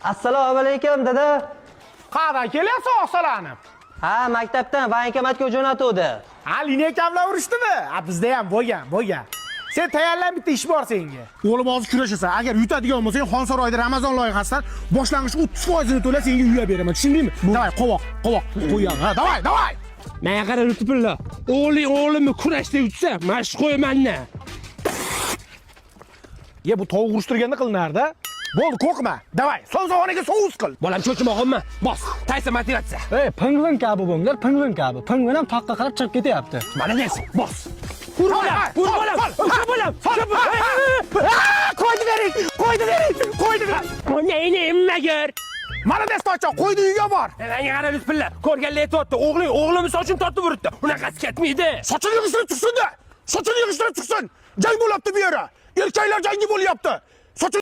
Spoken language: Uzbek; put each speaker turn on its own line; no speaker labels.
Assalomu alaykum dada.
Qayerdan kelyapsiz Oqsolanib?
Ha, maktabdan bankomatga jo'natuvdi.
Ha, lineykamlar urishdimi? Ha, bizda ham bo'lgan. Sen tayyorlan, bitta ish bor senga. O'g'lim hozir kurashasan. Agar yutadigan bo'lsang, Xonsaroyda Ramazon loyihasidan boshlang'ich 30% to'la senga uyab beraman. Tushundingmi? Davay, qovoq qo'yam. Ha, davay.
Menga qara Lutfulla. O'g'limni kurashda yutsa, mashq qo'yman-da.
Ye, bu tovuq urishtirganda qilinarda. Bo'ldi, qo'rqma. Davay, so'zavonaga sous qil.
Bolam cho'chimog'immi? Bos. Taysa motivatsiya.
Pingvin kabi bo'linglar, pingvin kabi. Pingvin ham toqqa qarab chiqib ketyapti.
Malades. Bos. Ur bolam. Qo'ydi bering. Nima gör?
Malades to'choq, qo'ydi uyga bor.
Menga qara Lutfulla. Ko'rganlar aytibdi, o'g'lim sochini tortib uribdi. Unaqasi ketmaydi.
Sochini yig'ishtirib chiqsin-da. Jang bo'lyapti bu yerda. Erkaklar jangi bo'lyapti.